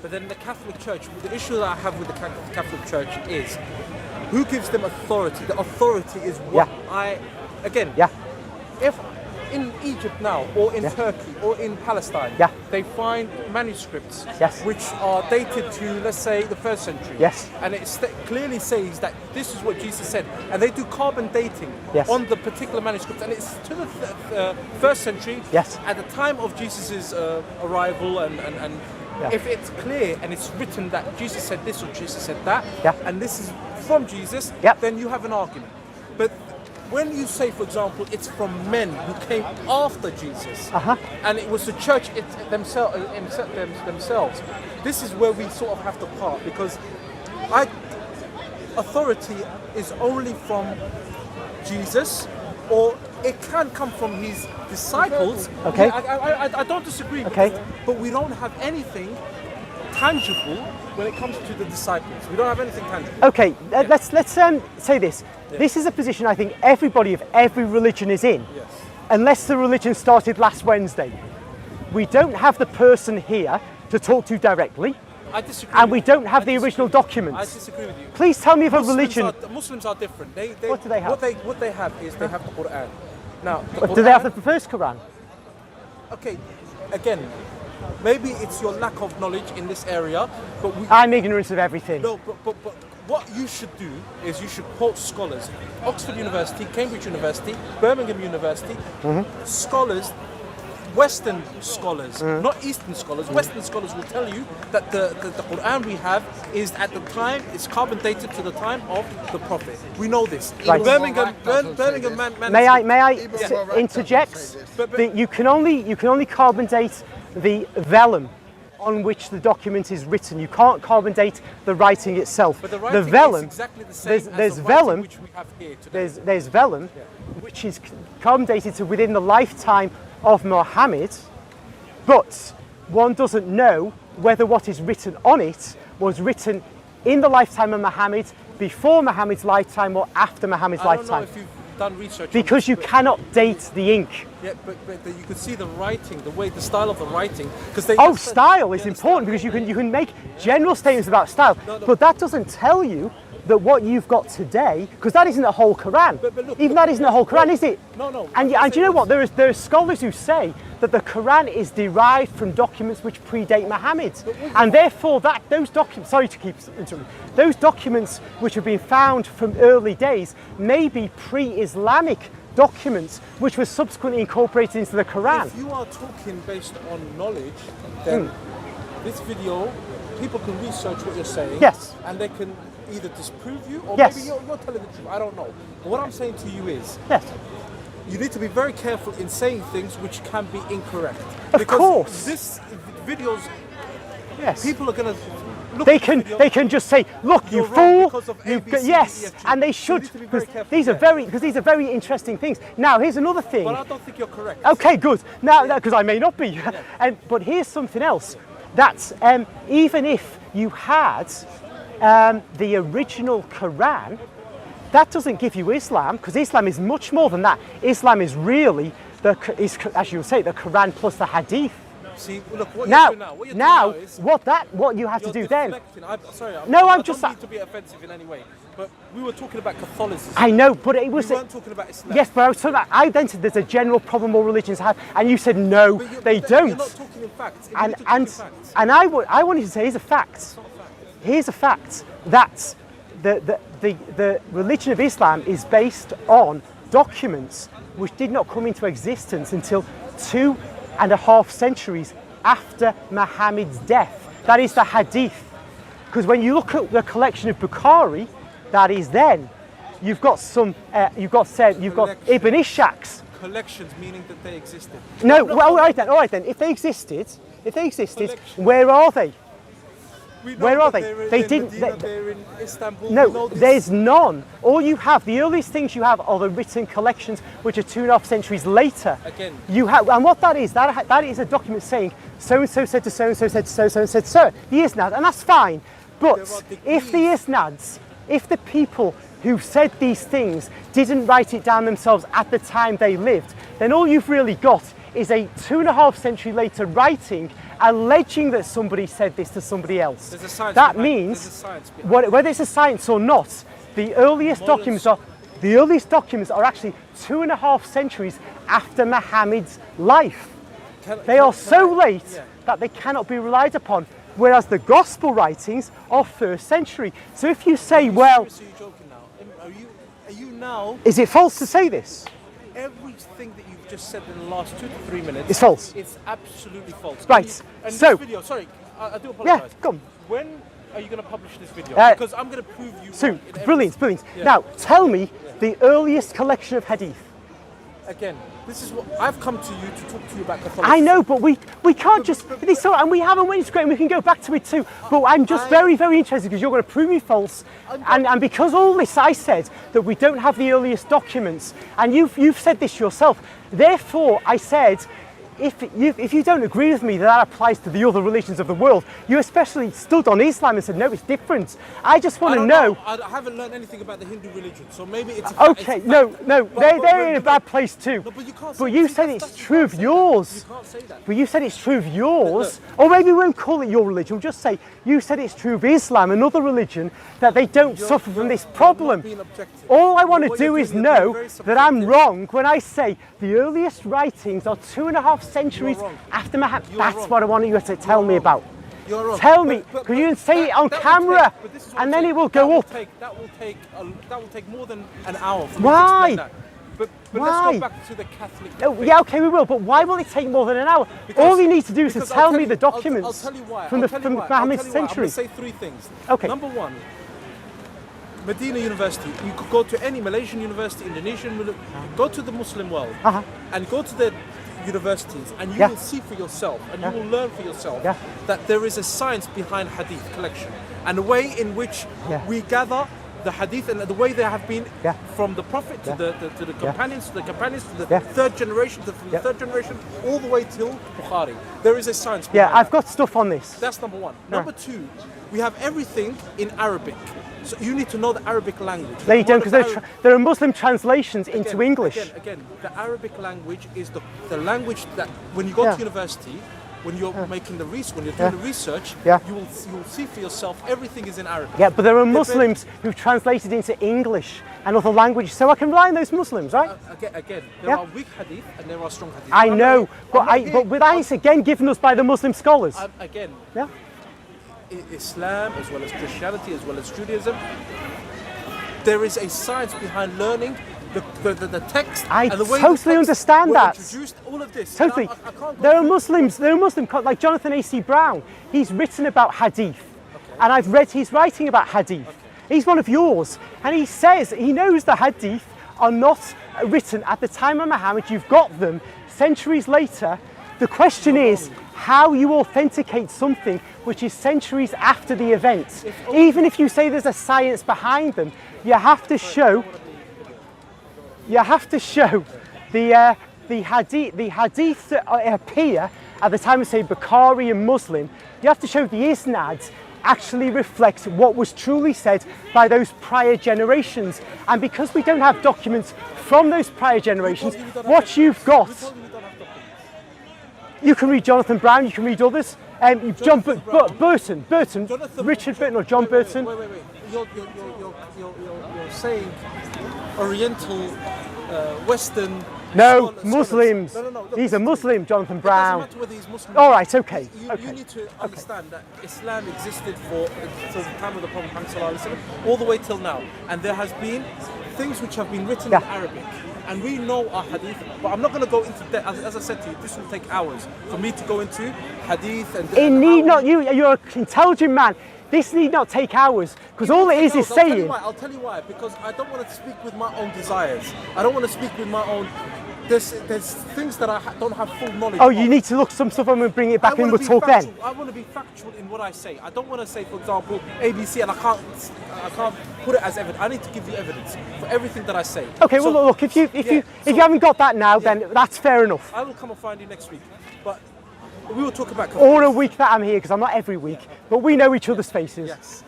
But then the Catholic Church, the issue that I have with the Catholic Church is who gives them authority? The authority is what if in Egypt now, or in Turkey, or in Palestine, they find manuscripts which are dated to, let's say, the 1st century. And it clearly says that this is what Jesus said. And they do carbon dating on the particular manuscripts. And it's to the 1st century, at the time of Jesus' arrival. And if it's clear and it's written that Jesus said this or Jesus said that, and this is from Jesus, then you have an argument. But when you say, for example, it's from men who came after Jesus, and it was the church themselves, this is where we sort of have to part, because authority is only from Jesus, or it can come from his disciples. I don't disagree with that, but we don't have anything tangible when it comes to the disciples. We don't have anything tangible. Okay, let's say this. This is a position I think everybody of every religion is in, unless the religion started last Wednesday. We don't have the person here to talk to directly. I disagree. And we don't have the original documents. I disagree with you. Please tell me of a religion. Muslims are different. What do they have? What they have is they have the Quran. Now, do they have the first Quran? Okay, again, maybe it's your lack of knowledge in this area, but I'm ignorant of everything. No, but what you should do is you should quote scholars. Oxford University, Cambridge University, Birmingham University, scholars, Western scholars, not Eastern scholars. Western scholars will tell you that the Quran we have is at the time, it's carbon dated to the time of the Prophet. We know this. Right. Birmingham May I interject? You can only carbon date the vellum on which the document is written. You can't carbon date the writing itself. But the writing vellum, is exactly the same there's as the vellum, which we have here today. There's vellum, which is carbon dated to within the lifetime of Muhammad, but one doesn't know whether what is written on it was written in the lifetime of Muhammad, before Muhammad's lifetime, or after Muhammad's lifetime. I don't know if you've done research. Because you cannot date the ink. Yeah, but you could see the writing, the style of the writing. Style is important, because you can make general statements about style, but that doesn't tell you that what you've got today, because that isn't the whole Quran. But look, even that isn't the whole Quran, is it? No. And you know what? There are scholars who say that the Quran is derived from documents which predate Muhammad, and therefore those documents. Sorry to keep interrupting. Those documents which have been found from early days may be pre-Islamic documents which were subsequently incorporated into the Quran. If you are talking based on knowledge, then this video, people can research what you're saying. Yes. And they can either disprove you, or maybe you're telling the truth. I don't know. But what I'm saying to you is, you need to be very careful in saying things which can be incorrect. Of course. This videos, people are going to look they can just say, look, you fool. And they should. These are very interesting things. Now, here's another thing. But I don't think you're correct. Okay, good. Now, because I may not be. But here's something else. That's even if you had the original Quran, that doesn't give you Islam, because Islam is much more than that. Islam is really, as you say, the Quran plus the Hadith. See, look, what you're doing now is what you have to do then. I don't mean to be offensive in any way, but we were talking about Catholicism. I know, but it was. We weren't talking about Islam. Yes, but I was talking about. I then said there's a general problem all religions have, and you said no, they don't. You're not talking in facts. And I wanted to say, here's a fact. Here's a fact that the religion of Islam is based on documents which did not come into existence until 2.5 centuries after Muhammad's death. That is the Hadith. Because when you look at the collection of Bukhari, that is then, you've got Ibn Ishaq's. Collections, meaning that they existed. No, well, all right then. If they existed, where are they? Where are they? They didn't. They're in Istanbul. No, there's none. All you have, the earliest things you have are the written collections, which are 2.5 centuries later. Again. You have, and what that is a document saying so and so said to so and so said to so and so said so. The isnad, and that's fine. But if the isnads, if the people who said these things didn't write it down themselves at the time they lived, then all you've really got is a 2.5 century later writing alleging that somebody said this to somebody else. There's a science that behind, means, there's a science behind. whether it's a science or not, the earliest documents are actually 2.5 centuries after Muhammad's life. They are so late that they cannot be relied upon, whereas the gospel writings are 1st century. So if you say, well, Seriously, you're joking now. Are you now? is it false to say this? Everything that you've just said in the last 2 to 3 minutes It's false. It's absolutely false. Right. And So, this video, sorry, I do apologize. yeah, come on. When are you going to publish this video? Because I'm going to prove you So, wrong in every- brilliant. Yeah. Now, tell me the earliest collection of hadith. Again, this is what I've come to you to talk to you about Catholicism. I know, but we can't just. It's all, and we haven't went into great, and we can go back to it too. But I'm just very, very interested because you're going to prove me false, and because all this I said that we don't have the earliest documents, and you've said this yourself. Therefore, I said, if you don't agree with me that applies to the other religions of the world, you especially stood on Islam and said no, it's different. I just want to know. I haven't learned anything about the Hindu religion, so maybe it's Okay, no, they're in a bad place too. No, but you can't. But you said it's true of yours. You can't say that. But you said it's true of yours, or maybe we won't call it your religion. We'll just say you said it's true of Islam, another religion, that they don't suffer from this problem. Being objective. All I want to What do you're is doing, you're being know very that I'm subjective. wrong when I say the earliest writings are 2.5 centuries wrong. after Muhammad. You are That's wrong. what I want you to tell me about. You're wrong. Tell me, because you can say it on camera, and then it will go up. That will take more than an hour for me to Why? explain that. But Why? let's go back to the Catholic. Oh, faith. yeah, okay, we will. But why will it take more than an hour? All you need to do is to Because tell I'll me the you- I'll documents tell you why. from I'll tell you from why. Muhammad's I'm going century. to say 3 things. Okay. Number 1, Medina University. You could go to any Malaysian university, Indonesian, go to the Muslim world, and go to the universities, and you will see for yourself, and you will learn for yourself that there is a science behind hadith collection and the way in which we gather the hadith and the way they have been from the Prophet to the companions, to the 3rd generation, from the 3rd generation, all the way till Bukhari. There is a science behind I've that. got stuff on this. That's number 1. Number 2, we have everything in Arabic. So you need to know the Arabic language. No, you don't, because there are Muslim translations into English. Again, the Arabic language is the language that when you go to university, when you're making the research, when you're doing the research, you will see for yourself everything is in Arabic. Yeah, but there are Muslims who've translated into English and other languages, so I can rely on those Muslims, right? Again, there are weak hadith and there are strong hadith. I know, but that is again given us by the Muslim scholars. Islam, as well as Christianity, as well as Judaism, there is a science behind learning the text. I and the way totally understand that. Introduced all of this. Totally. I can't go there are through- Muslims like Jonathan A.C. Brown. He's written about hadith, and I've read his writing about hadith. He's one of yours, and he says he knows the hadith are not written at the time of Muhammad. You've got them centuries later. The question is how you authenticate something which is centuries after the event. Even if you say there's a science behind them, you have to show the hadith that appear at the time of, say, Bukhari and Muslim. You have to show the isnads actually reflect what was truly said by those prior generations. And because we don't have documents from those prior generations, what you've got, you can read Jonathan Brown, you can read others. Burton, Richard Burton or John Burton. Wait. You're saying Oriental, Western. No, scholars. Muslims. No. Look, He's a Muslim, Jonathan It Brown. doesn't matter whether he's Muslim. All right, okay. You need to understand that Islam existed since the time of the Prophet Muhammad ﷺ, all the way till now, and there has been things which have been written in Arabic. And we know our hadith, but I'm not going to go into depth. As I said to you, this will take hours for me to go into hadith and. It need not. You're an intelligent man. This need not take hours, because all it is saying. I'll tell you why. Because I don't want to speak with my own desires. I don't want to speak with my own. There's things that I don't have full knowledge of. Oh, you need to look some stuff up and bring it back in. We'll talk then. I want to be factual in what I say. I don't want to say, for example, ABC, and I can't put it as evidence. I need to give you evidence for everything that I say. Okay. So, well, look. If you haven't got that now, then that's fair enough. I will come and find you next week. But we will talk about. Or a week that I'm here, because I'm not every week. But we know each other's faces. Yes.